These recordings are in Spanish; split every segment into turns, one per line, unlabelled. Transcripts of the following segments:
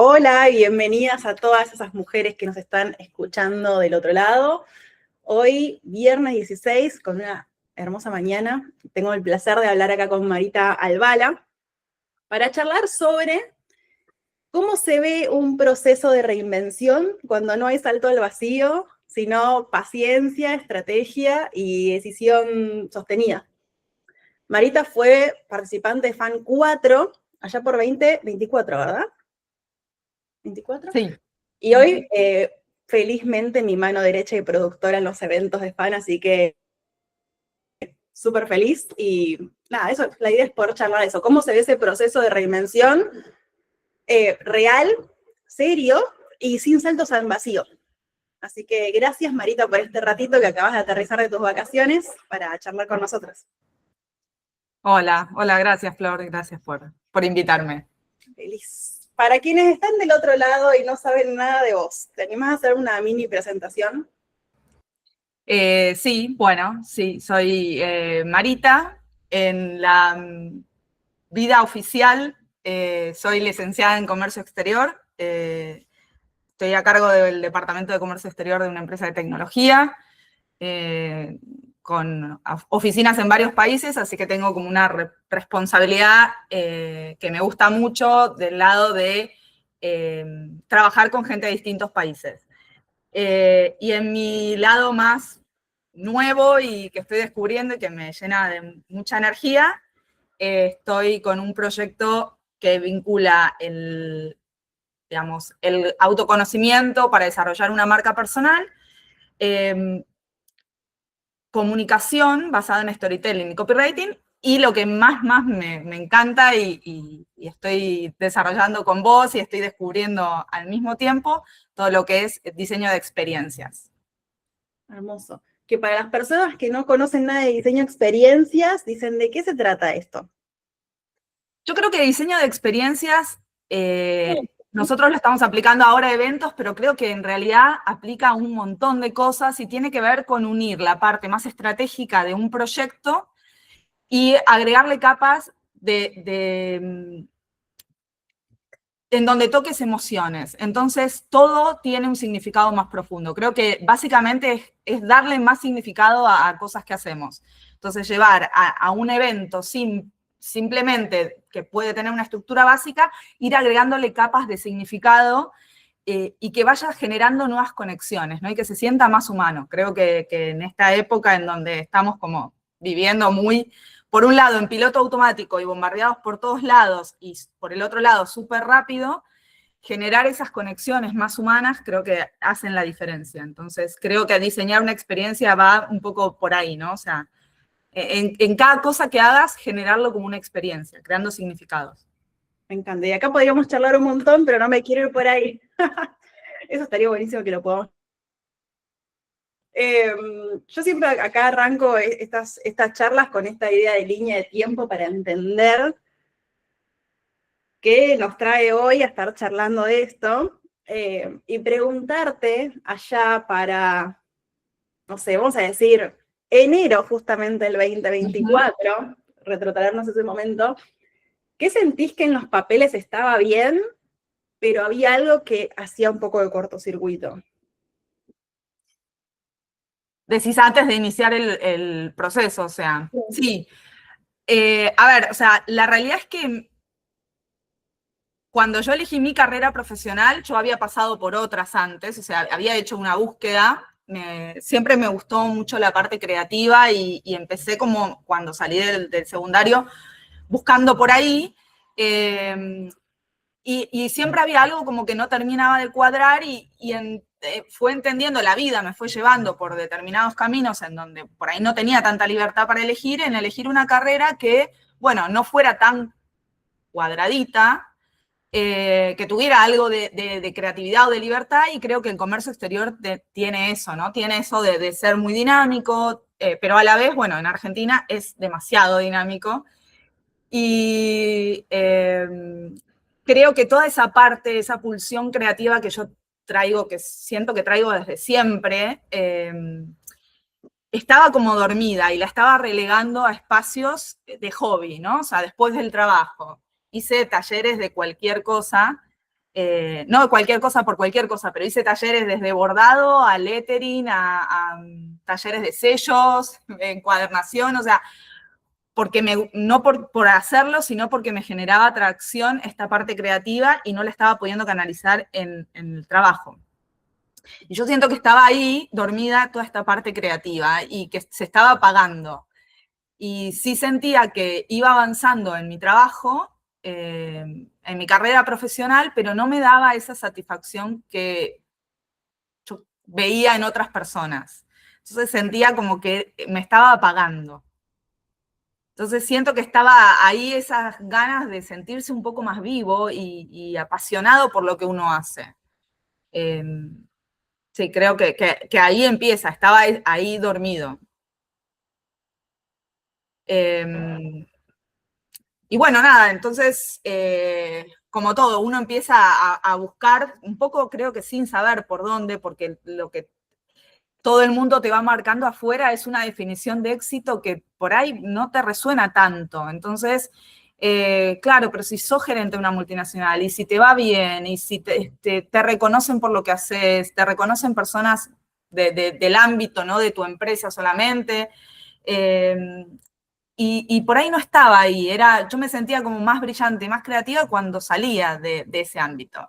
Hola y bienvenidas a todas esas mujeres que nos están escuchando del otro lado. Hoy, viernes 16, con una hermosa mañana, tengo el placer de hablar acá con Marita Albala para charlar sobre cómo se ve un proceso de reinvención cuando no hay salto al vacío, sino paciencia, estrategia y decisión sostenida. Marita fue participante de FAN 4 allá por 2024, ¿verdad? ¿24?
Sí.
Y hoy, felizmente, mi mano derecha y productora en los eventos de FAN, así que súper feliz. Y nada, eso, la idea es poder charlar de eso. ¿Cómo se ve ese proceso de reinvención real, serio y sin saltos al vacío? Así que gracias, Marita, por este ratito que acabas de aterrizar de tus vacaciones para charlar con nosotros.
Hola, gracias Flor, gracias por invitarme.
Feliz. Para quienes están del otro lado y no saben nada de vos, ¿te animás a hacer una mini presentación?
Sí, soy Marita. En la vida oficial soy licenciada en Comercio Exterior. Estoy a cargo del Departamento de Comercio Exterior de una empresa de tecnología, con oficinas en varios países, así que tengo como una responsabilidad que me gusta mucho del lado de trabajar con gente de distintos países. Y en mi lado más nuevo y que estoy descubriendo y que me llena de mucha energía, estoy con un proyecto que vincula el autoconocimiento para desarrollar una marca personal, comunicación basada en storytelling y copywriting, y lo que más me encanta y estoy desarrollando con vos y estoy descubriendo al mismo tiempo, todo lo que es diseño de experiencias.
Hermoso. Que para las personas que no conocen nada de diseño de experiencias, dicen, ¿de qué se trata esto?
Yo creo que diseño de experiencias, nosotros lo estamos aplicando ahora a eventos, pero creo que en realidad aplica a un montón de cosas y tiene que ver con unir la parte más estratégica de un proyecto y agregarle capas en donde toques emociones. Entonces, todo tiene un significado más profundo. Creo que básicamente es darle más significado a cosas que hacemos. Entonces, llevar a un evento simplemente que puede tener una estructura básica, ir agregándole capas de significado y que vaya generando nuevas conexiones, ¿no? Y que se sienta más humano. Creo que en esta época en donde estamos como viviendo muy, por un lado, en piloto automático y bombardeados por todos lados, y por el otro lado, súper rápido, generar esas conexiones más humanas creo que hacen la diferencia. Entonces, creo que diseñar una experiencia va un poco por ahí, ¿no? O sea, en cada cosa que hagas, generarlo como una experiencia, creando significados.
Me encanta. Y acá podríamos charlar un montón, pero no me quiero ir por ahí. Eso estaría buenísimo que lo podamos. Yo siempre acá arranco estas charlas con esta idea de línea de tiempo para entender qué nos trae hoy a estar charlando de esto y preguntarte allá para, no sé, vamos a decir, enero justamente del 2024, retrotraernos a ese momento, ¿qué sentís que en los papeles estaba bien, pero había algo que hacía un poco de cortocircuito?
Decís antes de iniciar el proceso, o sea, sí. A ver, o sea, la realidad es que cuando yo elegí mi carrera profesional, yo había pasado por otras antes, o sea, había hecho una búsqueda, siempre me gustó mucho la parte creativa y empecé como cuando salí del secundario buscando por ahí, y siempre había algo como que no terminaba de cuadrar fue entendiendo la vida, me fue llevando por determinados caminos en donde por ahí no tenía tanta libertad para elegir, en elegir una carrera que, bueno, no fuera tan cuadradita, que tuviera algo de creatividad o de libertad, y creo que el comercio exterior tiene eso, ¿no? Tiene eso de ser muy dinámico, pero a la vez, bueno, en Argentina es demasiado dinámico, y creo que toda esa parte, esa pulsión creativa que yo traigo, que siento que traigo desde siempre, estaba como dormida y la estaba relegando a espacios de hobby, ¿no? O sea, después del trabajo hice talleres de cualquier cosa, no cualquier cosa por cualquier cosa, pero hice talleres desde bordado a lettering, a talleres de sellos, encuadernación, o sea, porque no por hacerlo, sino porque me generaba atracción esta parte creativa y no la estaba pudiendo canalizar en el trabajo. Y yo siento que estaba ahí dormida toda esta parte creativa y que se estaba apagando. Y sí sentía que iba avanzando en mi trabajo, en mi carrera profesional, pero no me daba esa satisfacción que yo veía en otras personas. Entonces sentía como que me estaba apagando. Entonces siento que estaba ahí esas ganas de sentirse un poco más vivo y apasionado por lo que uno hace. Sí, creo que ahí empieza, estaba ahí dormido. Y bueno, nada, entonces, como todo, uno empieza a buscar un poco, creo que sin saber por dónde, porque lo que todo el mundo te va marcando afuera es una definición de éxito que por ahí no te resuena tanto. Entonces, claro, pero si sos gerente de una multinacional y si te va bien y si te reconocen por lo que haces, te reconocen personas del ámbito, ¿no? De tu empresa solamente, y por ahí no estaba ahí, yo me sentía como más brillante y más creativa cuando salía de ese ámbito.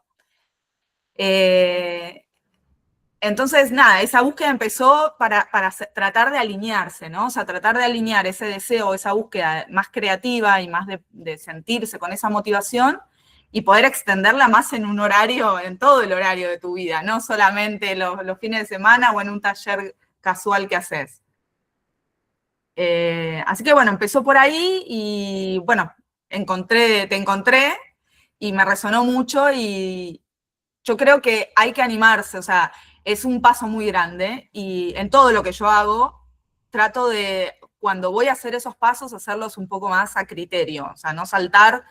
Entonces, nada, esa búsqueda empezó para tratar de alinearse, ¿no? O sea, tratar de alinear ese deseo, esa búsqueda más creativa y más de sentirse con esa motivación y poder extenderla más en un horario, en todo el horario de tu vida, no solamente los fines de semana o en un taller casual que haces. Así que bueno, empezó por ahí y bueno, te encontré y me resonó mucho y yo creo que hay que animarse, o sea, es un paso muy grande y en todo lo que yo hago, trato de, cuando voy a hacer esos pasos, hacerlos un poco más a criterio, o sea, no saltar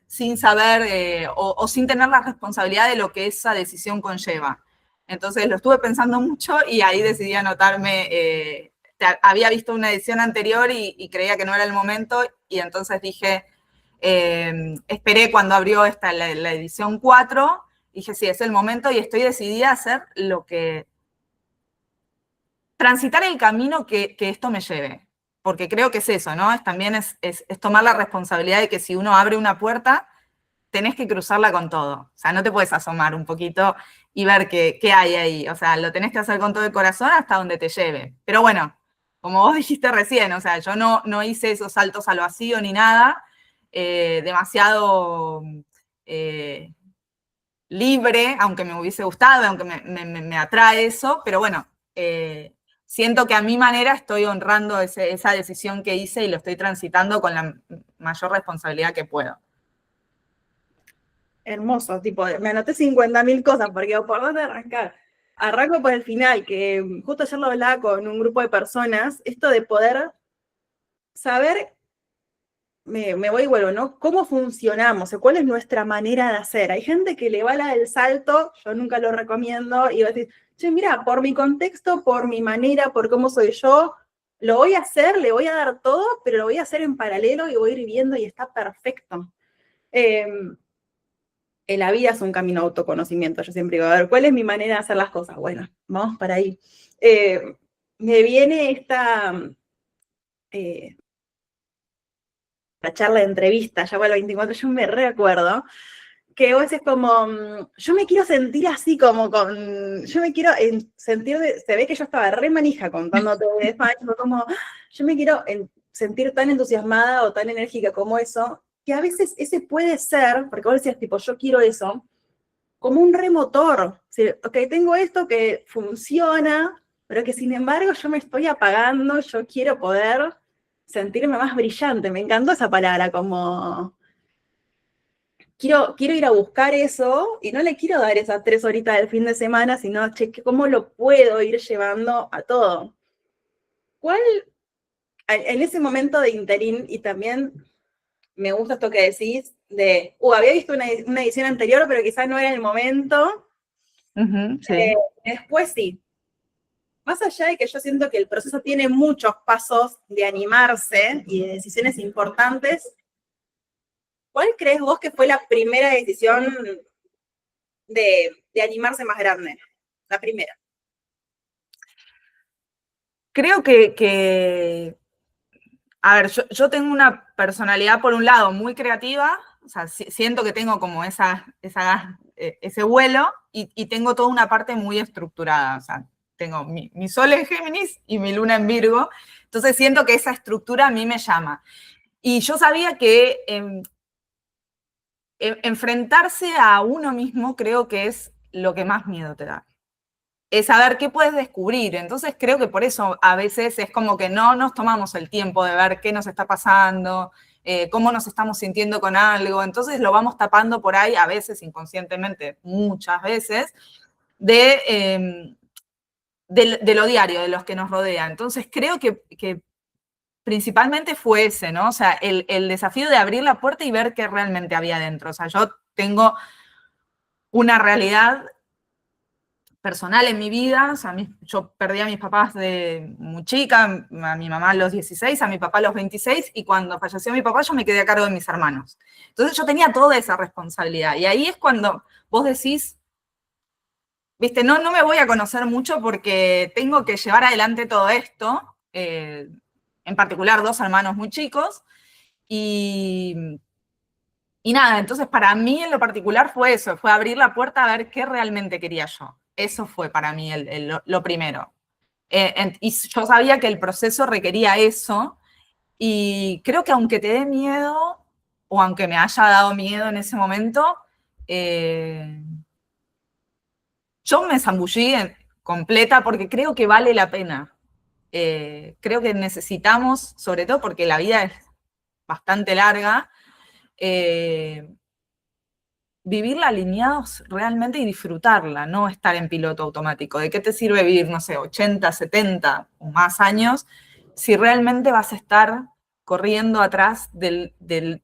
sin saber o sin tener la responsabilidad de lo que esa decisión conlleva. Entonces lo estuve pensando mucho y ahí decidí anotarme, había visto una edición anterior y creía que no era el momento y entonces dije, esperé cuando abrió la edición 4, dije, sí, es el momento y estoy decidida a hacer transitar el camino que esto me lleve. Porque creo que es eso, ¿no? También es tomar la responsabilidad de que si uno abre una puerta, tenés que cruzarla con todo. O sea, no te puedes asomar un poquito y ver qué hay ahí. O sea, lo tenés que hacer con todo el corazón hasta donde te lleve. Pero bueno, como vos dijiste recién, o sea, yo no hice esos saltos al vacío ni nada, demasiado libre, aunque me hubiese gustado, aunque me atrae eso, pero bueno, siento que a mi manera estoy honrando esa decisión que hice y lo estoy transitando con la mayor responsabilidad que puedo.
Hermoso, tipo, me anoté 50.000 cosas, porque por dónde arrancar. Arranco por el final, que justo ayer lo hablaba con un grupo de personas, esto de poder saber, me voy y vuelvo, ¿no? ¿Cómo funcionamos? ¿Cuál es nuestra manera de hacer? Hay gente que le va la del salto, yo nunca lo recomiendo, y va a decir, che, mira, por mi contexto, por mi manera, por cómo soy yo, lo voy a hacer, le voy a dar todo, pero lo voy a hacer en paralelo y voy a ir viendo y está perfecto. En la vida es un camino de autoconocimiento. Yo siempre digo, a ver, ¿cuál es mi manera de hacer las cosas? Bueno, vamos para ahí. Me viene la charla de entrevista, ya para el 24, yo me recuerdo que vos es como, yo me quiero sentir así como yo me quiero sentir, se ve que yo estaba re manija contándote de España, como, yo me quiero sentir tan entusiasmada o tan enérgica como eso, que a veces ese puede ser, porque vos decías tipo, yo quiero eso, como un remotor. ¿Sí? Ok, tengo esto que funciona, pero que sin embargo yo me estoy apagando, yo quiero poder sentirme más brillante. Me encantó esa palabra, como quiero ir a buscar eso y no le quiero dar esas 3 horitas del fin de semana, sino, che, ¿cómo lo puedo ir llevando a todo? ¿Cuál, en ese momento de interín, y también me gusta esto que decís, había visto una edición anterior, pero quizás no era el momento.
Sí.
Después sí. Más allá de que yo siento que el proceso tiene muchos pasos de animarse y de decisiones importantes, ¿cuál crees vos que fue la primera decisión de animarse más grande? La primera.
Creo que a ver, yo tengo una personalidad, por un lado, muy creativa, o sea, siento que tengo como ese vuelo, y tengo toda una parte muy estructurada, o sea, tengo mi sol en Géminis y mi luna en Virgo, entonces siento que esa estructura a mí me llama. Y yo sabía que enfrentarse a uno mismo creo que es lo que más miedo te da. Es saber qué puedes descubrir. Entonces creo que por eso a veces es como que no nos tomamos el tiempo de ver qué nos está pasando, cómo nos estamos sintiendo con algo. Entonces lo vamos tapando por ahí, a veces inconscientemente, muchas veces, de lo diario, de los que nos rodea. Entonces creo que principalmente fue ese, ¿no? O sea, el desafío de abrir la puerta y ver qué realmente había dentro. O sea, yo tengo una realidad personal en mi vida, o sea, yo perdí a mis papás de muy chica, a mi mamá a los 16, a mi papá a los 26, y cuando falleció mi papá yo me quedé a cargo de mis hermanos. Entonces yo tenía toda esa responsabilidad, y ahí es cuando vos decís, viste, no me voy a conocer mucho porque tengo que llevar adelante todo esto, en particular 2 hermanos muy chicos, y nada, entonces para mí en lo particular fue eso, fue abrir la puerta a ver qué realmente quería yo. Eso fue para mí lo primero. Y yo sabía que el proceso requería eso, y creo que aunque te dé miedo, o aunque me haya dado miedo en ese momento, yo me zambullí completa porque creo que vale la pena. Creo que necesitamos, sobre todo porque la vida es bastante larga, vivirla alineados realmente y disfrutarla, no estar en piloto automático. ¿De qué te sirve vivir, no sé, 80, 70 o más años si realmente vas a estar corriendo atrás de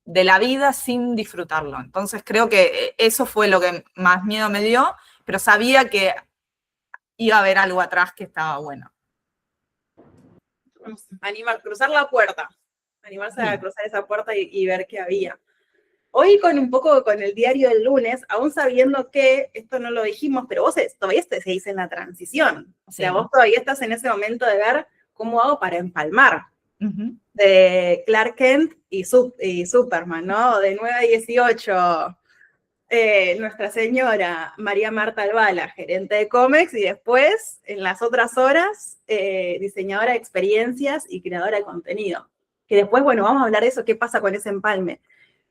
la vida sin disfrutarlo? Entonces creo que eso fue lo que más miedo me dio, pero sabía que iba a haber algo atrás que estaba bueno.
Cruzar la puerta, animarse a cruzar esa puerta y ver qué había. Hoy con un poco con el diario del lunes, aún sabiendo que, esto no lo dijimos, pero vos todavía se dice en la transición. O sea, vos todavía estás en ese momento de ver cómo hago para empalmar. De Clark Kent y Superman, ¿no? De 9 a 18, Nuestra Señora María Marta Albala, gerente de cómics, y después, en las otras horas, diseñadora de experiencias y creadora de contenido. Que después, bueno, vamos a hablar de eso, qué pasa con ese empalme.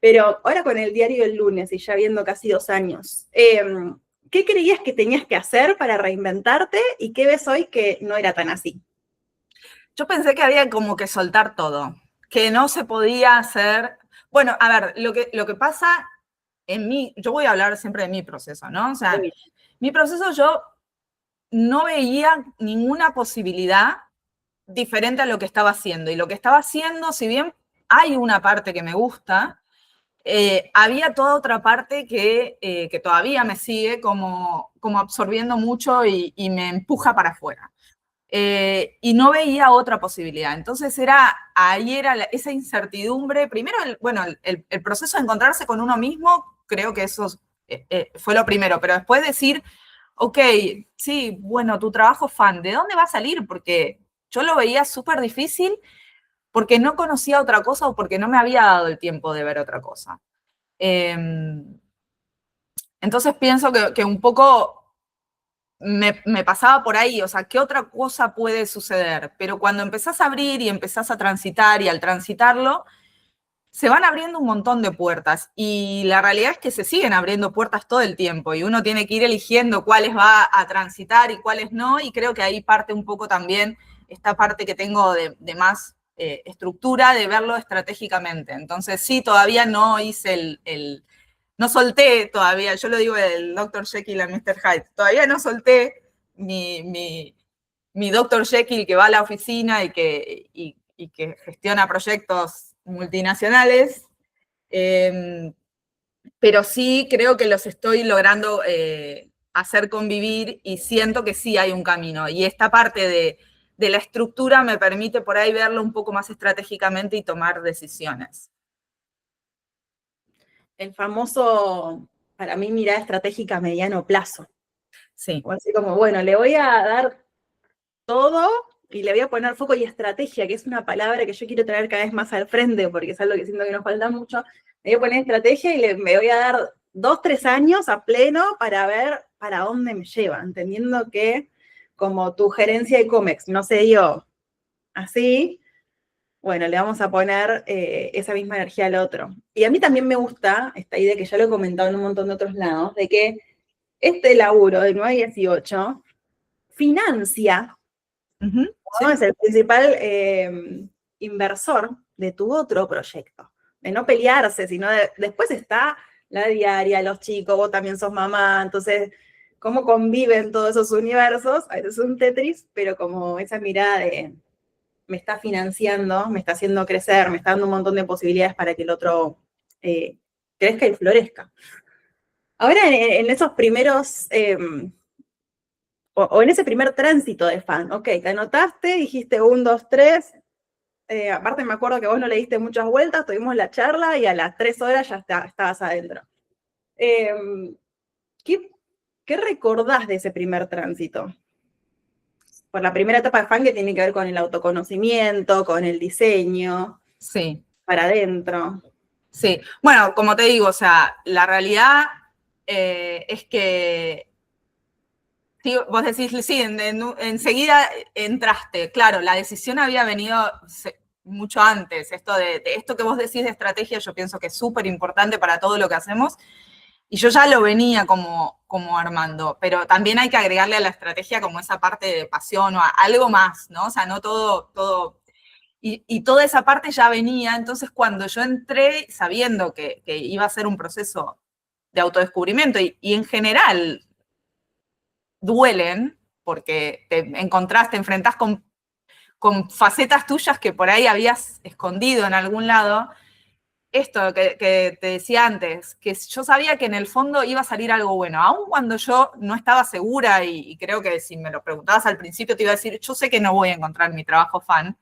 Pero ahora con el diario del lunes y ya viendo casi 2 años, ¿qué creías que tenías que hacer para reinventarte y qué ves hoy que no era tan así?
Yo pensé que había como que soltar todo, que no se podía hacer. Bueno, a ver, lo que pasa en mí, yo voy a hablar siempre de mi proceso, ¿no? O sea, mi proceso, yo no veía ninguna posibilidad diferente a lo que estaba haciendo. Y lo que estaba haciendo, si bien hay una parte que me gusta, había toda otra parte que todavía me sigue como absorbiendo mucho y me empuja para afuera. Y no veía otra posibilidad. Entonces ahí era esa incertidumbre. Primero, el proceso de encontrarse con uno mismo, creo que eso fue lo primero, pero después decir, ok, sí, bueno, tu trabajo fan, ¿de dónde va a salir? Porque yo lo veía súper difícil porque no conocía otra cosa o porque no me había dado el tiempo de ver otra cosa. Entonces pienso que un poco me pasaba por ahí, o sea, ¿qué otra cosa puede suceder? Pero cuando empezás a abrir y empezás a transitar, y al transitarlo, se van abriendo un montón de puertas, y la realidad es que se siguen abriendo puertas todo el tiempo, y uno tiene que ir eligiendo cuáles va a transitar y cuáles no, y creo que ahí parte un poco también esta parte que tengo de más estructura, de verlo estratégicamente. Entonces sí, todavía no hice no solté todavía, yo lo digo el Dr. Jekyll y Mr. Hyde, todavía no solté mi Dr. Jekyll que va a la oficina y que gestiona proyectos multinacionales, pero sí creo que los estoy logrando hacer convivir, y siento que sí hay un camino. Y esta parte de la estructura me permite por ahí verlo un poco más estratégicamente y tomar decisiones.
El famoso, para mí, mirada estratégica a mediano plazo.
Sí.
O así como, bueno, le voy a dar todo y le voy a poner foco y estrategia, que es una palabra que yo quiero traer cada vez más al frente, porque es algo que siento que nos falta mucho. Le voy a poner estrategia y me voy a dar 2, 3 años a pleno para ver para dónde me lleva, entendiendo que como tu gerencia de COMEX no se dio así, bueno, le vamos a poner esa misma energía al otro. Y a mí también me gusta esta idea que ya lo he comentado en un montón de otros lados, de que este laburo de 9 a 18 financia,
Uh-huh.
¿no?
Sí.
Es el principal inversor de tu otro proyecto. De no pelearse, sino después está la diaria, los chicos, vos también sos mamá, entonces, cómo conviven todos esos universos, a veces es un Tetris, pero como esa mirada de me está financiando, me está haciendo crecer, me está dando un montón de posibilidades para que el otro crezca y florezca. Ahora, en esos primeros, o en ese primer tránsito de fan, ok, te anotaste, dijiste 1, 2, 3, aparte me acuerdo que vos no le diste muchas vueltas, tuvimos la charla y a las 3 horas ya estabas adentro. ¿Qué recordás de ese primer tránsito? Por la primera etapa de fan que tiene que ver con el autoconocimiento, con el diseño,
Sí.
para adentro.
Sí. Bueno, como te digo, o sea, la realidad es que sí, vos decís, sí, enseguida entraste. Claro, la decisión había venido mucho antes. Esto de esto que vos decís de estrategia, yo pienso que es súper importante para todo lo que hacemos. Y yo ya lo venía como armando, pero también hay que agregarle a la estrategia como esa parte de pasión o algo más, ¿no? O sea, no todo. Y toda esa parte ya venía. Entonces, cuando yo entré sabiendo que iba a ser un proceso de autodescubrimiento y en general duelen, porque te encontrás, te enfrentás con facetas tuyas que por ahí habías escondido en algún lado. Esto que te decía antes, que yo sabía que en el fondo iba a salir algo bueno, aun cuando yo no estaba segura, y creo que si me lo preguntabas al principio te iba a decir, yo sé que no voy a encontrar mi trabajo fan,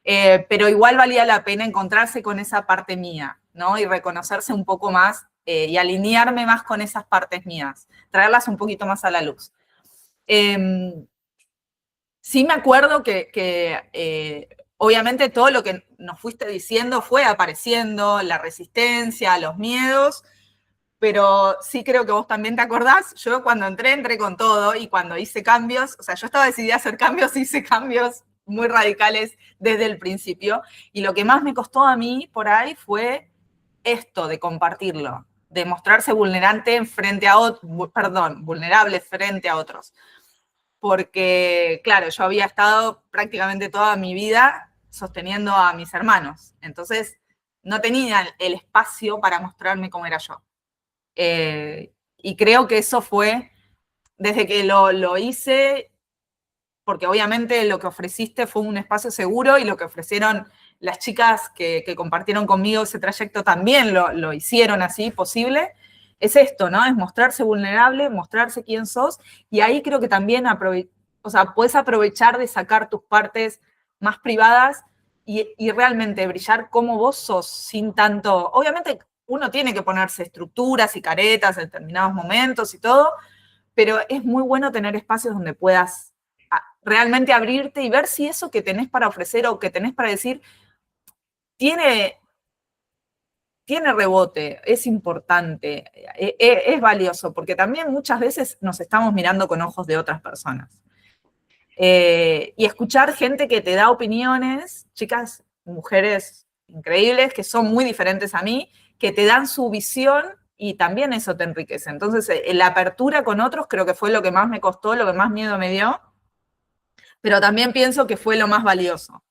pero igual valía la pena encontrarse con esa parte mía, ¿no? Y reconocerse un poco más y alinearme más con esas partes mías, traerlas un poquito más a la luz. Sí me acuerdo que obviamente todo lo que nos fuiste diciendo fue apareciendo, la resistencia, los miedos, pero sí creo que vos también te acordás, yo cuando entré con todo y cuando hice cambios, o sea, yo estaba decidida a hacer cambios, hice cambios muy radicales desde el principio, y lo que más me costó a mí por ahí fue esto de compartirlo, de mostrarse vulnerable frente a vulnerable frente a otros. Porque, claro, yo había estado prácticamente toda mi vida sosteniendo a mis hermanos, entonces no tenía el espacio para mostrarme cómo era yo. Y creo que eso fue, desde que lo hice, porque obviamente lo que ofreciste fue un espacio seguro y lo que ofrecieron las chicas que compartieron conmigo ese trayecto también lo hicieron así posible, es esto, ¿no? Es mostrarse vulnerable, mostrarse quién sos, y ahí creo que también puedes aprovechar de sacar tus partes más privadas y realmente brillar como vos sos, sin tanto, obviamente uno tiene que ponerse estructuras y caretas en determinados momentos y todo, pero es muy bueno tener espacios donde puedas realmente abrirte y ver si eso que tenés para ofrecer o que tenés para decir tiene rebote, es importante, es valioso, porque también muchas veces nos estamos mirando con ojos de otras personas. Y escuchar gente que te da opiniones, chicas, mujeres increíbles, que son muy diferentes a mí, que te dan su visión y también eso te enriquece. Entonces, la apertura con otros creo que fue lo que más me costó, lo que más miedo me dio, pero también pienso que fue lo más valioso.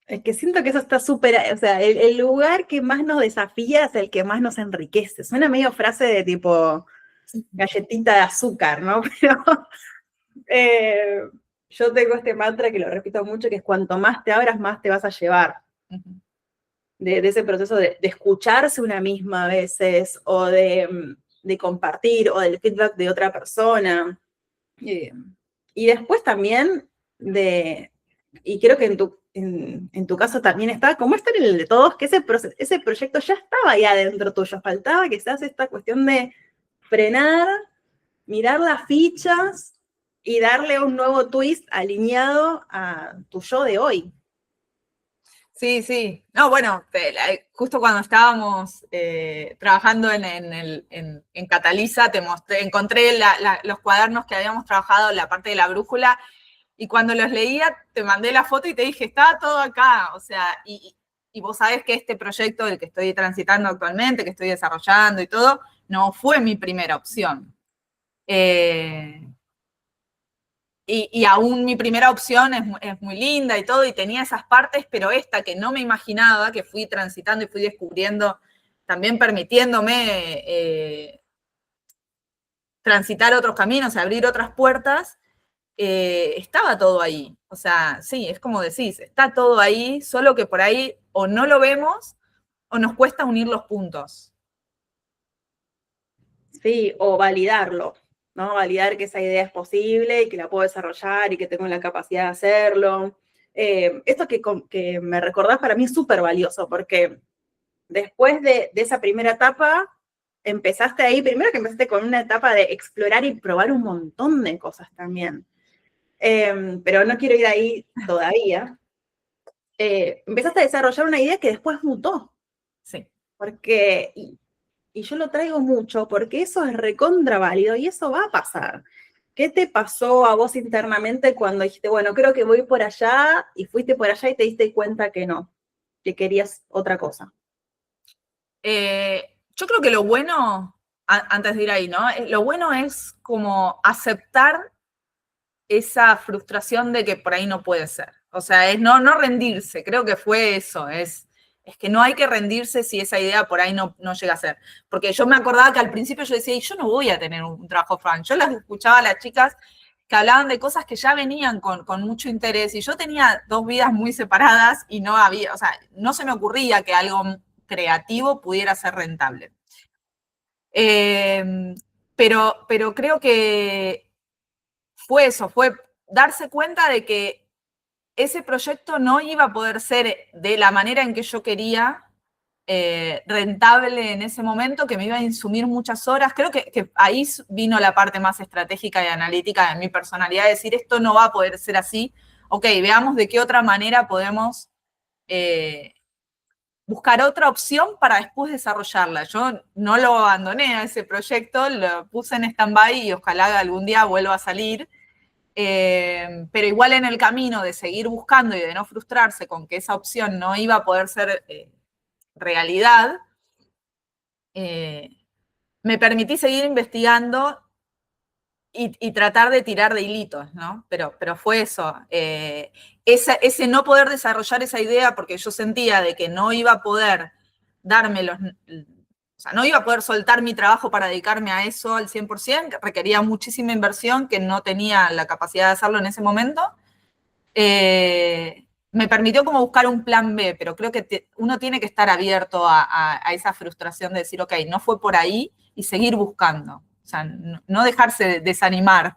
Es que siento que eso está súper, o sea, el lugar que más nos desafía es el que más nos enriquece. Suena medio frase de tipo galletita de azúcar, ¿no? Pero yo tengo este mantra que lo repito mucho, que es cuanto más te abras, más te vas a llevar. De ese proceso de escucharse una misma a veces, o de compartir, o del feedback de otra persona. Y después también y creo que en tu caso también está, como está en el de todos, que ese proyecto ya estaba ahí adentro tuyo, faltaba que se hace esta cuestión de frenar, mirar las fichas y darle un nuevo twist alineado a tu yo de hoy.
Sí, sí. No, bueno, justo cuando estábamos trabajando en Cataliza, encontré los cuadernos que habíamos trabajado en la parte de la brújula, y cuando los leía te mandé la foto y te dije, estaba todo acá. O sea, y vos sabés que este proyecto, el que estoy transitando actualmente, que estoy desarrollando y todo, no fue mi primera opción. Y aún mi primera opción es muy linda y todo, y tenía esas partes, pero esta que no me imaginaba, que fui transitando y fui descubriendo, también permitiéndome transitar otros caminos, abrir otras puertas, estaba todo ahí. O sea, sí, es como decís, está todo ahí, solo que por ahí o no lo vemos o nos cuesta unir los puntos.
Sí, o validarlo, ¿no? Validar que esa idea es posible y que la puedo desarrollar y que tengo la capacidad de hacerlo. Esto que me recordás para mí es súper valioso, porque después de esa primera etapa, empezaste ahí, primero que empezaste con una etapa de explorar y probar un montón de cosas también. Pero no quiero ir ahí todavía. Empezaste a desarrollar una idea que después mutó.
Sí.
Porque, y yo lo traigo mucho, porque eso es recontra válido y eso va a pasar. ¿Qué te pasó a vos internamente cuando dijiste, bueno, creo que voy por allá, y fuiste por allá y te diste cuenta que no, que querías otra cosa?
Yo creo que lo bueno, antes de ir ahí, ¿no? Lo bueno es como aceptar esa frustración de que por ahí no puede ser. O sea, es no rendirse, creo que fue eso, es que no hay que rendirse si esa idea por ahí no llega a ser. Porque yo me acordaba que al principio yo decía, yo no voy a tener un trabajo fan. Yo las escuchaba a las chicas que hablaban de cosas que ya venían con mucho interés, y yo tenía dos vidas muy separadas y no había, o sea, no se me ocurría que algo creativo pudiera ser rentable. Pero creo que fue eso, fue darse cuenta de que ese proyecto no iba a poder ser de la manera en que yo quería, rentable en ese momento, que me iba a insumir muchas horas. Creo que ahí vino la parte más estratégica y analítica de mi personalidad, de decir, esto no va a poder ser así. Ok, veamos de qué otra manera podemos buscar otra opción para después desarrollarla. Yo no lo abandoné a ese proyecto, lo puse en stand-by y ojalá algún día vuelva a salir. Pero igual en el camino de seguir buscando y de no frustrarse con que esa opción no iba a poder ser realidad, me permití seguir investigando y tratar de tirar de hilitos, ¿no? Pero fue eso. Ese no poder desarrollar esa idea porque yo sentía de que no iba a poder darme o sea, no iba a poder soltar mi trabajo para dedicarme a eso al 100%, requería muchísima inversión que no tenía la capacidad de hacerlo en ese momento. Me permitió como buscar un plan B, pero creo que uno tiene que estar abierto a esa frustración de decir, ok, no fue por ahí, y seguir buscando. O sea, no dejarse desanimar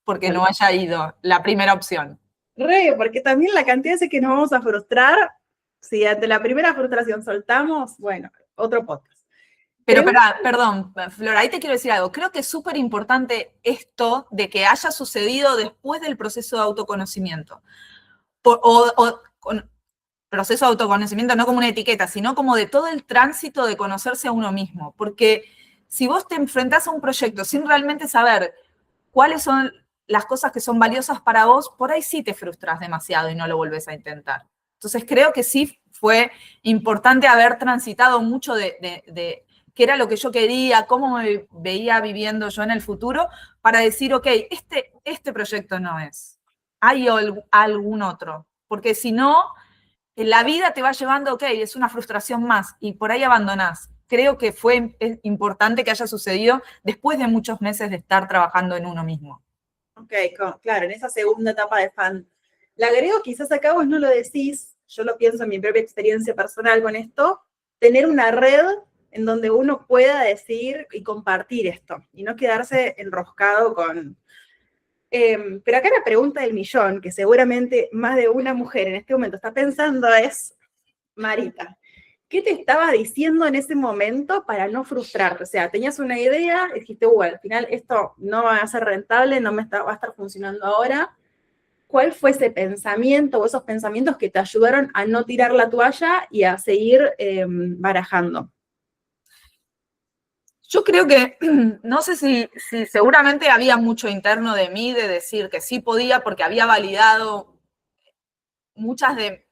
porque no haya ido la primera opción.
Porque también la cantidad de que nos vamos a frustrar, si ante la primera frustración soltamos, bueno, otro podcast.
Pero perdón, Flora, ahí te quiero decir algo. Creo que es súper importante esto de que haya sucedido después del proceso de autoconocimiento. Proceso de autoconocimiento no como una etiqueta, sino como de todo el tránsito de conocerse a uno mismo. Porque si vos te enfrentás a un proyecto sin realmente saber cuáles son las cosas que son valiosas para vos, por ahí sí te frustras demasiado y no lo volvés a intentar. Entonces creo que sí fue importante haber transitado mucho de qué era lo que yo quería, cómo me veía viviendo yo en el futuro, para decir, ok, este proyecto no es. Hay algún otro. Porque si no, la vida te va llevando, ok, es una frustración más, y por ahí abandonás. Creo que fue importante que haya sucedido después de muchos meses de estar trabajando en uno mismo.
Ok, claro, en esa segunda etapa de fan. Le agrego, quizás acá vos no lo decís, yo lo pienso en mi propia experiencia personal con esto, tener una red en donde uno pueda decir y compartir esto, y no quedarse enroscado con Pero acá la pregunta del millón, que seguramente más de una mujer en este momento está pensando es, Marita, ¿qué te estaba diciendo en ese momento para no frustrarte? O sea, tenías una idea, dijiste, bueno, al final esto no va a ser rentable, no va a estar funcionando ahora. ¿Cuál fue ese pensamiento o esos pensamientos que te ayudaron a no tirar la toalla y a seguir barajando?
Yo creo que, no sé si seguramente había mucho interno de mí de decir que sí podía porque había validado muchas de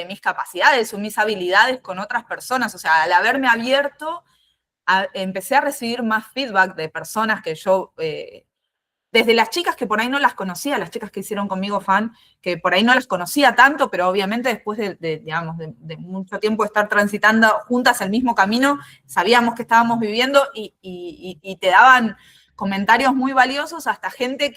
mis capacidades o mis habilidades con otras personas. O sea, al haberme abierto, empecé a recibir más feedback de personas que yo, desde las chicas que por ahí no las conocía, las chicas que hicieron conmigo fan, que por ahí no las conocía tanto, pero obviamente después digamos, de mucho tiempo de estar transitando juntas el mismo camino, sabíamos que estábamos viviendo y te daban comentarios muy valiosos hasta gente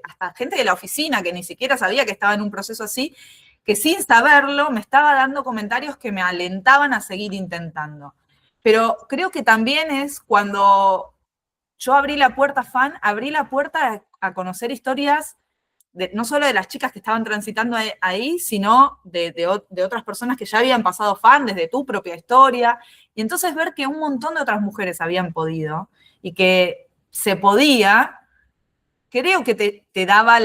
hasta gente de la oficina que ni siquiera sabía que estaba en un proceso así, que sin saberlo me estaba dando comentarios que me alentaban a seguir intentando. Pero creo que también es cuando yo abrí la puerta fan, abrí la puerta a conocer historias no solo de las chicas que estaban transitando ahí, sino de otras personas que ya habían pasado fan, desde tu propia historia. Y entonces ver que un montón de otras mujeres habían podido y que se podía, creo que te daba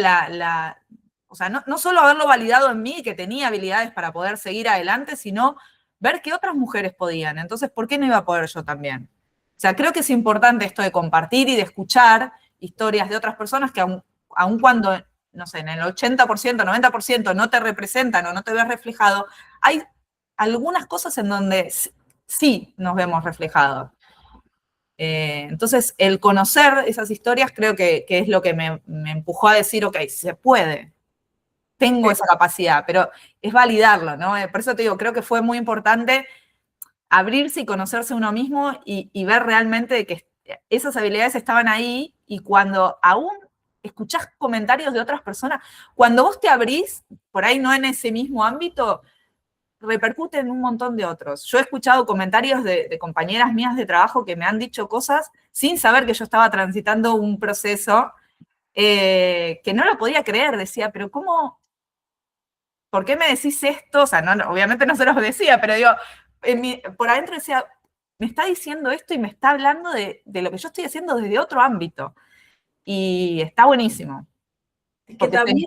o sea, no solo haberlo validado en mí, que tenía habilidades para poder seguir adelante, sino ver que otras mujeres podían. Entonces, ¿por qué no iba a poder yo también? O sea, creo que es importante esto de compartir y de escuchar historias de otras personas que aun cuando, no sé, en el 80%, 90% no te representan o no te ves reflejado, hay algunas cosas en donde sí nos vemos reflejados. Entonces, el conocer esas historias creo que es lo que me empujó a decir, ok, se puede, tengo esa capacidad, pero es validarlo, ¿no? Por eso te digo, creo que fue muy importante abrirse y conocerse uno mismo y ver realmente que esas habilidades estaban ahí y cuando aún escuchás comentarios de otras personas, cuando vos te abrís, por ahí no en ese mismo ámbito, repercute en un montón de otros. Yo he escuchado comentarios de compañeras mías de trabajo que me han dicho cosas sin saber que yo estaba transitando un proceso que no lo podía creer. Decía, pero ¿cómo? ¿Por qué me decís esto? O sea, obviamente no se los decía, pero digo, por adentro decía, me está diciendo esto y me está hablando de lo que yo estoy haciendo desde otro ámbito. Y está buenísimo.
Es que también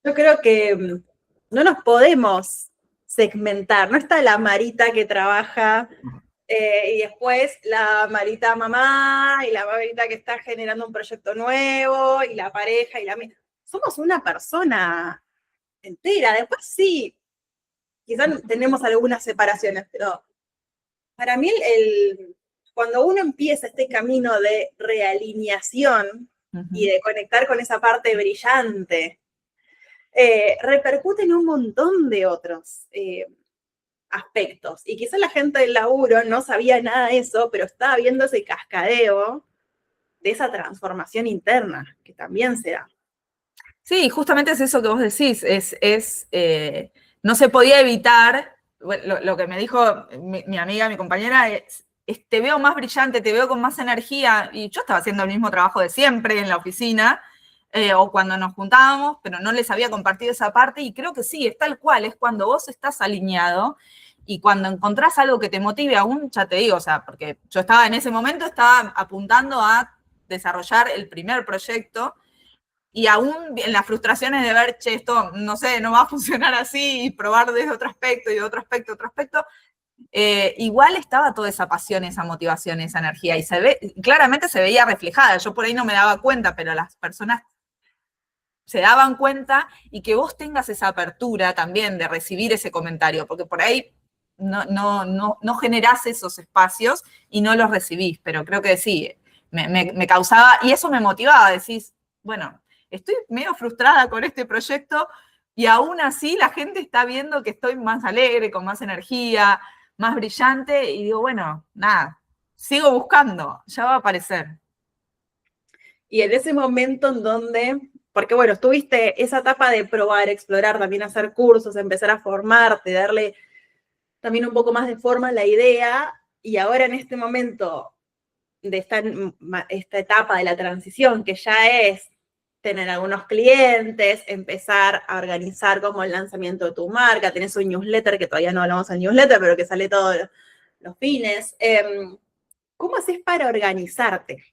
yo creo que no nos podemos segmentar. No está la Marita que trabaja y después la Marita mamá y la Marita que está generando un proyecto nuevo y la pareja y somos una persona entera. Después sí, quizás tenemos algunas separaciones, pero para mí cuando uno empieza este camino de realineación y de conectar con esa parte brillante, repercute en un montón de otros aspectos. Y quizá la gente del laburo no sabía nada de eso, pero estaba viendo ese cascadeo de esa transformación interna que también se da.
Sí, justamente es eso que vos decís, no se podía evitar, lo que me dijo mi amiga, mi compañera, te veo más brillante, te veo con más energía, y yo estaba haciendo el mismo trabajo de siempre en la oficina, o cuando nos juntábamos, pero no les había compartido esa parte, y creo que sí, es tal cual, es cuando vos estás alineado, y cuando encontrás algo que te motive aún, ya te digo, o sea, porque yo estaba en ese momento, estaba apuntando a desarrollar el primer proyecto, y aún en las frustraciones de ver, che, esto, no sé, no va a funcionar así, y probar desde otro aspecto, y de otro aspecto, igual estaba toda esa pasión, esa motivación, esa energía, y claramente se veía reflejada. Yo por ahí no me daba cuenta, pero las personas se daban cuenta, y que vos tengas esa apertura también de recibir ese comentario, porque por ahí no generás esos espacios y no los recibís, pero creo que sí, me causaba, y eso me motivaba, decís, bueno, estoy medio frustrada con este proyecto y aún así la gente está viendo que estoy más alegre, con más energía, más brillante, y digo, bueno, nada, sigo buscando, ya va a aparecer.
Y en ese momento en donde, porque bueno, tuviste esa etapa de probar, explorar, también hacer cursos, empezar a formarte, darle también un poco más de forma a la idea, y ahora en este momento de esta etapa de la transición, que ya es tener algunos clientes, empezar a organizar como el lanzamiento de tu marca, tenés un newsletter, que todavía no hablamos del newsletter, pero que sale todos los fines. ¿Cómo haces para organizarte?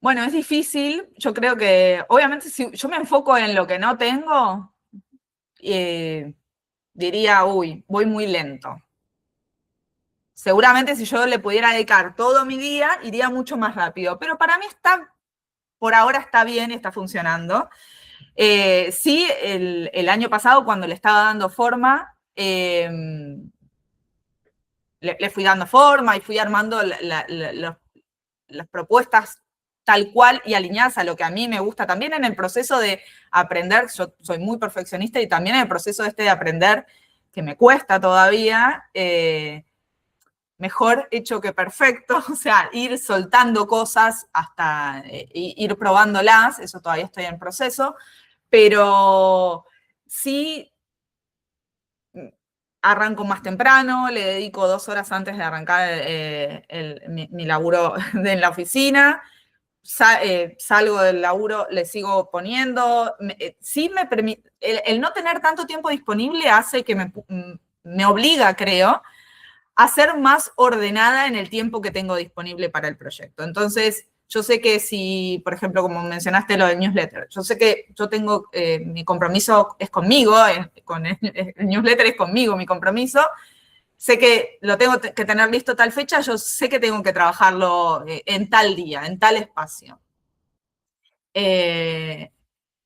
Bueno, es difícil. Yo creo que, obviamente, si yo me enfoco en lo que no tengo, diría, uy, voy muy lento. Seguramente si yo le pudiera dedicar todo mi día, iría mucho más rápido. Pero para mí por ahora está bien, está funcionando. Sí, el año pasado, cuando le estaba dando forma, le fui dando forma y fui armando las propuestas tal cual y alineadas a lo que a mí me gusta. También en el proceso de aprender, yo soy muy perfeccionista y también en el proceso de aprender, que me cuesta todavía, mejor hecho que perfecto, o sea, ir soltando cosas hasta ir probándolas, eso todavía estoy en proceso, pero sí arranco más temprano, le dedico 2 horas antes de arrancar mi laburo en la oficina, salgo del laburo, le sigo poniendo, sí me permite, el no tener tanto tiempo disponible hace que me obliga, creo, a ser más ordenada en el tiempo que tengo disponible para el proyecto. Entonces, yo sé que si, por ejemplo, como mencionaste lo del newsletter, yo sé que yo tengo, mi compromiso es conmigo, con el newsletter es conmigo, mi compromiso, sé que lo tengo que tener listo tal fecha, yo sé que tengo que trabajarlo en tal día, en tal espacio.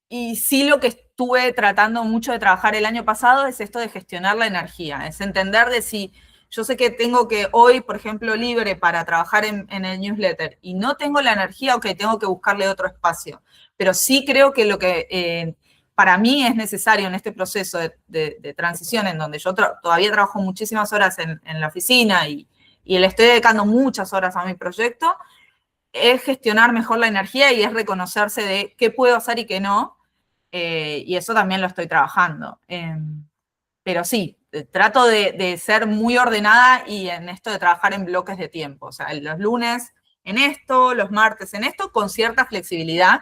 Y sí, lo que estuve tratando mucho de trabajar el año pasado es esto de gestionar la energía, es entender de si yo sé que tengo que hoy, por ejemplo, libre para trabajar en el newsletter y no tengo la energía, ok, tengo que buscarle otro espacio. Pero sí creo que lo que para mí es necesario en este proceso de transición, en donde yo todavía trabajo muchísimas horas en la oficina y le estoy dedicando muchas horas a mi proyecto, es gestionar mejor la energía y es reconocerse de qué puedo hacer y qué no. Y eso también lo estoy trabajando. Pero sí, trato de ser muy ordenada y en esto de trabajar en bloques de tiempo. O sea, los lunes en esto, los martes en esto, con cierta flexibilidad,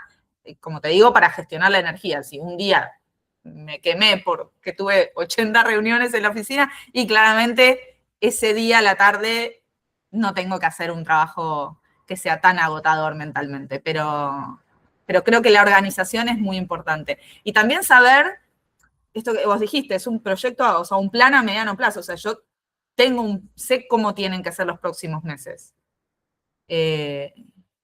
como te digo, para gestionar la energía. Si un día me quemé porque tuve 80 reuniones en la oficina y claramente ese día a la tarde no tengo que hacer un trabajo que sea tan agotador mentalmente, pero creo que la organización es muy importante. Y también saber, esto que vos dijiste, es un proyecto, o sea, un plan a mediano plazo, o sea, yo sé cómo tienen que ser los próximos meses.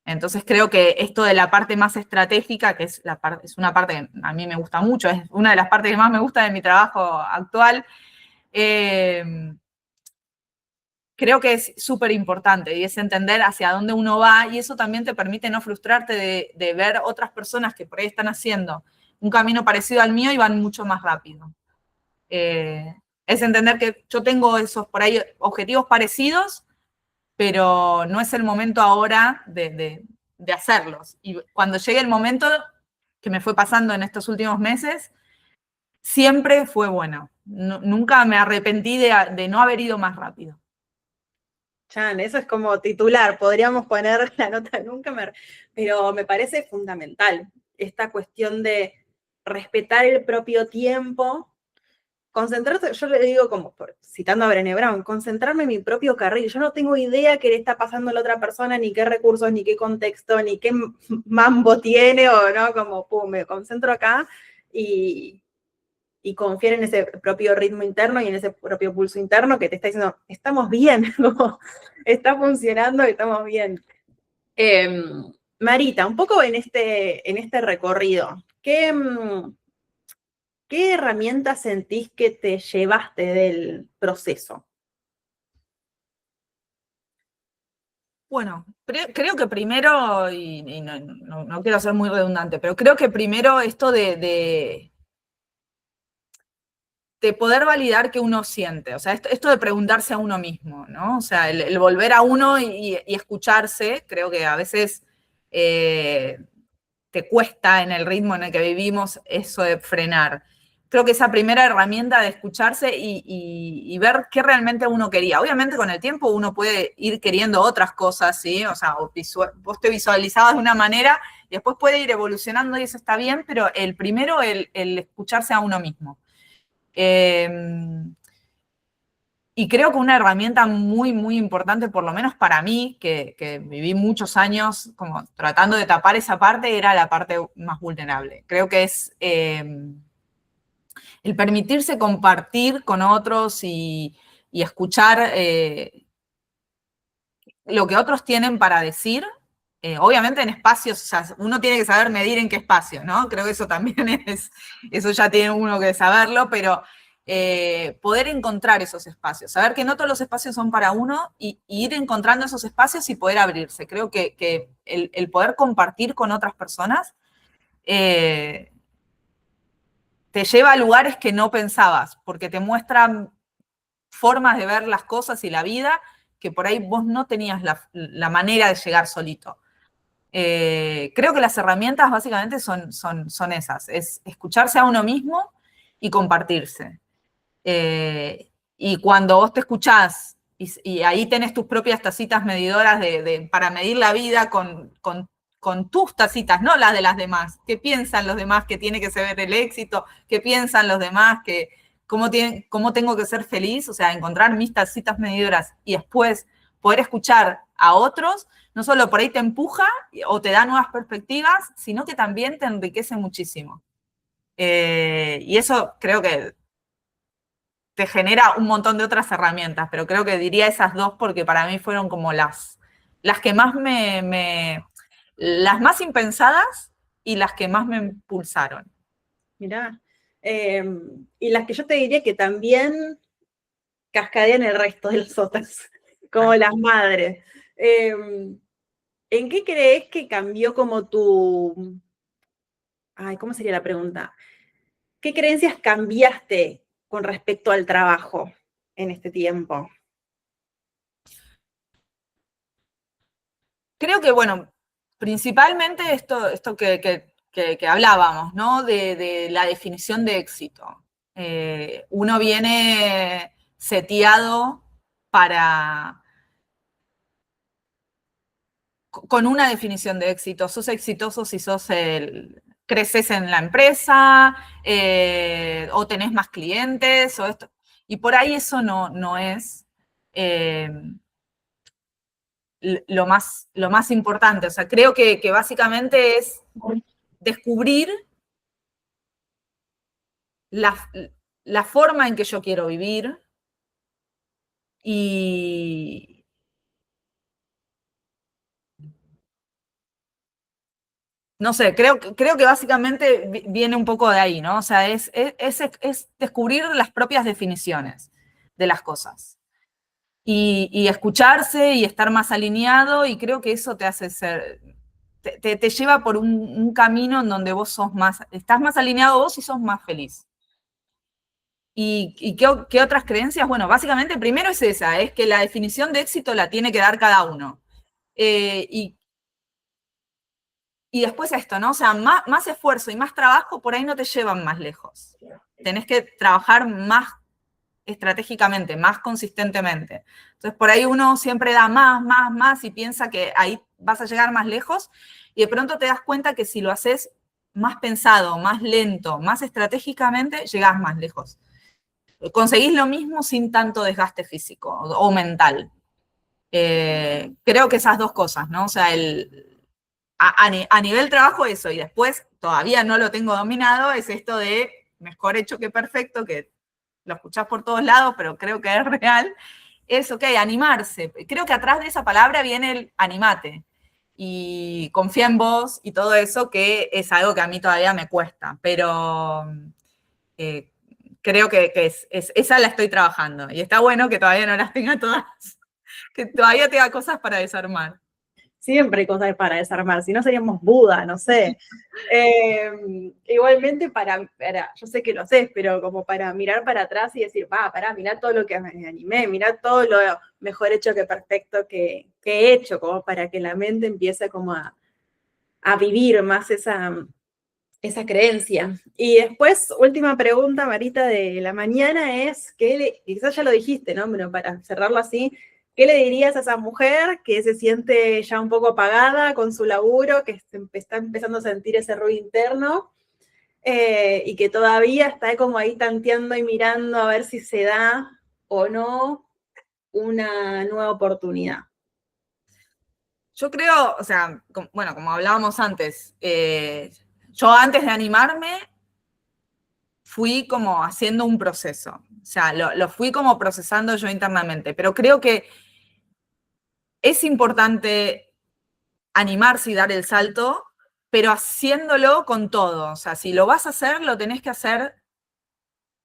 Entonces creo que esto de la parte más estratégica, que es una parte que a mí me gusta mucho, es una de las partes que más me gusta de mi trabajo actual, creo que es súper importante y es entender hacia dónde uno va y eso también te permite no frustrarte de ver otras personas que por ahí están haciendo un camino parecido al mío y van mucho más rápido. Es entender que yo tengo esos por ahí objetivos parecidos, pero no es el momento ahora de hacerlos. Y cuando llegue el momento que me fue pasando en estos últimos meses, siempre fue bueno. Nunca me arrepentí de no haber ido más rápido.
Chan, eso es como titular, podríamos poner la nota pero me parece fundamental esta cuestión de respetar el propio tiempo, concentrarse, yo le digo como, citando a Brené Brown, concentrarme en mi propio carril, yo no tengo idea qué le está pasando a la otra persona, ni qué recursos, ni qué contexto, ni qué mambo tiene, o no, como, pum, me concentro acá y confiar en ese propio ritmo interno y en ese propio pulso interno que te está diciendo, estamos bien, como, está funcionando, estamos bien. Marita, un poco en este recorrido, ¿qué herramientas sentís que te llevaste del proceso?
Bueno, creo que primero, y no quiero ser muy redundante, pero creo que primero esto de poder validar que uno siente, o sea, esto de preguntarse a uno mismo, ¿no? O sea, el volver a uno y escucharse, creo que a veces te cuesta en el ritmo en el que vivimos eso de frenar. creo que esa primera herramienta de escucharse y ver qué realmente uno quería. Obviamente con el tiempo uno puede ir queriendo otras cosas, ¿sí? O sea, vos te visualizabas de una manera y después puede ir evolucionando y eso está bien, pero el primero, el escucharse a uno mismo. Y creo que una herramienta muy, muy importante, por lo menos para mí, que viví muchos años como tratando de tapar esa parte, era la parte más vulnerable. Creo que es el permitirse compartir con otros y escuchar lo que otros tienen para decir, obviamente en espacios, o sea, uno tiene que saber medir en qué espacio, ¿no? Creo que eso también eso ya tiene uno que saberlo, pero poder encontrar esos espacios, saber que no todos los espacios son para uno y ir encontrando esos espacios y poder abrirse. Creo que el poder compartir con otras personas te lleva a lugares que no pensabas, porque te muestran formas de ver las cosas y la vida que por ahí vos no tenías la manera de llegar solito. Creo que las herramientas básicamente son esas, es escucharse a uno mismo y compartirse. Y cuando vos te escuchás y ahí tenés tus propias tacitas medidoras para medir la vida con tus tacitas, no las de las demás. ¿Qué piensan los demás que tiene que ser el éxito? ¿Qué piensan los demás que cómo tengo que ser feliz? O sea, encontrar mis tacitas medidoras y después poder escuchar a otros, no solo por ahí te empuja o te da nuevas perspectivas, sino que también te enriquece muchísimo. Y eso creo que te genera un montón de otras herramientas, pero creo que diría esas dos porque para mí fueron como las que más las más impensadas y las que más me impulsaron.
Mirá, y las que yo te diría que también cascadean el resto de las otras, como las madres. ¿En qué crees que cambió como ¿cómo sería la pregunta? ¿Qué creencias cambiaste con respecto al trabajo en este tiempo?
Creo que, bueno, principalmente esto que hablábamos, ¿no? De la definición de éxito. Uno viene seteado con una definición de éxito. Sos exitoso si creces en la empresa, o tenés más clientes, o esto. Y por ahí eso no es lo más importante. O sea, creo que básicamente es descubrir la forma en que yo quiero vivir y no sé, creo que básicamente viene un poco de ahí, ¿no? O sea, es descubrir las propias definiciones de las cosas y escucharse y estar más alineado, y creo que eso te hace te lleva por un camino en donde vos estás más alineado vos y sos más feliz. ¿Y qué otras creencias? Bueno, básicamente primero es esa, es que la definición de éxito la tiene que dar cada uno. Y después esto, ¿no? O sea, más esfuerzo y más trabajo por ahí no te llevan más lejos. Tenés que trabajar más estratégicamente, más consistentemente. Entonces, por ahí uno siempre da más y piensa que ahí vas a llegar más lejos y de pronto te das cuenta que si lo haces más pensado, más lento, más estratégicamente, llegás más lejos. Conseguís lo mismo sin tanto desgaste físico o mental. Creo que esas dos cosas, ¿no? O sea, a nivel trabajo eso, y después todavía no lo tengo dominado, es esto de mejor hecho que perfecto, que lo escuchás por todos lados, pero creo que es real, es, ok, animarse. Creo que atrás de esa palabra viene el animate, y confía en vos y todo eso, que es algo que a mí todavía me cuesta, pero creo que esa la estoy trabajando, y está bueno que todavía no las tenga todas, que todavía tenga cosas para desarmar.
Siempre hay cosas para desarmar, si no seríamos Buda, no sé. Igualmente yo sé que lo sé, pero como para mirar para atrás y decir, mirá todo lo que me animé, mirá todo lo mejor hecho que perfecto que he hecho, como para que la mente empiece como a vivir más esa esa creencia. Y después, última pregunta, Marita, de la mañana es, quizás ya lo dijiste, ¿no? Pero para cerrarlo así, ¿qué le dirías a esa mujer que se siente ya un poco apagada con su laburo, que está empezando a sentir ese ruido interno y que todavía está como ahí tanteando y mirando a ver si se da o no una nueva oportunidad?
Yo creo, o sea, bueno, como hablábamos antes, yo antes de animarme fui como haciendo un proceso, o sea, lo fui como procesando yo internamente, pero creo que es importante animarse y dar el salto, pero haciéndolo con todo, o sea, si lo vas a hacer, lo tenés que hacer,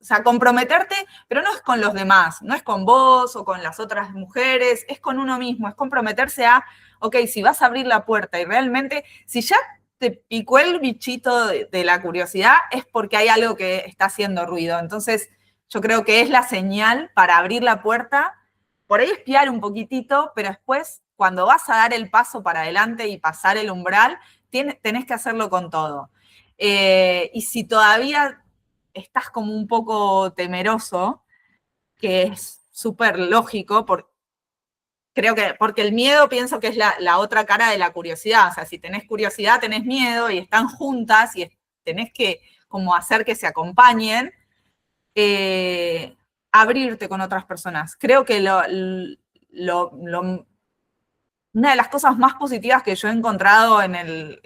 o sea, comprometerte, pero no es con los demás, no es con vos o con las otras mujeres, es con uno mismo, es comprometerse a, ok, si vas a abrir la puerta y realmente, si ya te picó el bichito de la curiosidad, es porque hay algo que está haciendo ruido. Entonces, yo creo que es la señal para abrir la puerta, por ahí espiar un poquitito, pero después, cuando vas a dar el paso para adelante y pasar el umbral, tenés que hacerlo con todo. Y si todavía estás como un poco temeroso, que es súper lógico, creo que, porque el miedo pienso que es la otra cara de la curiosidad, o sea, si tenés curiosidad, tenés miedo y están juntas y tenés que como hacer que se acompañen, abrirte con otras personas. Creo que una de las cosas más positivas que yo he encontrado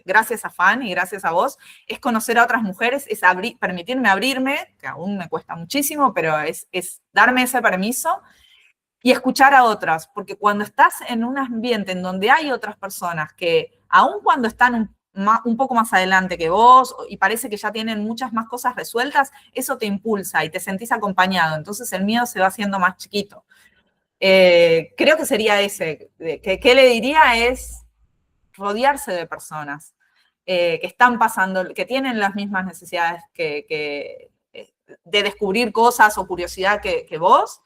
gracias a Fan y gracias a vos, es conocer a otras mujeres, es permitirme abrirme, que aún me cuesta muchísimo, pero es darme ese permiso y escuchar a otras, porque cuando estás en un ambiente en donde hay otras personas que, aun cuando están un poco más adelante que vos y parece que ya tienen muchas más cosas resueltas, eso te impulsa y te sentís acompañado, entonces el miedo se va haciendo más chiquito. Creo que sería ese. ¿Qué le diría? Es rodearse de personas que están pasando, que tienen las mismas necesidades de descubrir cosas o curiosidad que vos,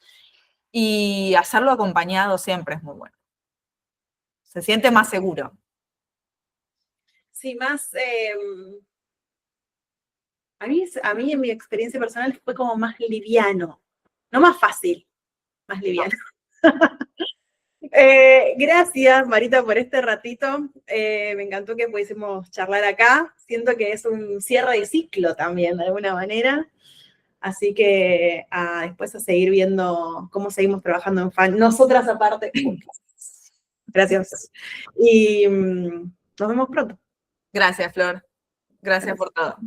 y hacerlo acompañado siempre es muy bueno. Se siente más seguro.
Sí, más, a mí en mi experiencia personal fue como más liviano, no más fácil, más liviano. Gracias, Marita, por este ratito. Me encantó que pudiésemos charlar acá. Siento que es un cierre de ciclo también, de alguna manera. Así que después a seguir viendo cómo seguimos trabajando en Fan. Nosotras aparte. Gracias. Y nos vemos pronto.
Gracias, Flor. Gracias por todo.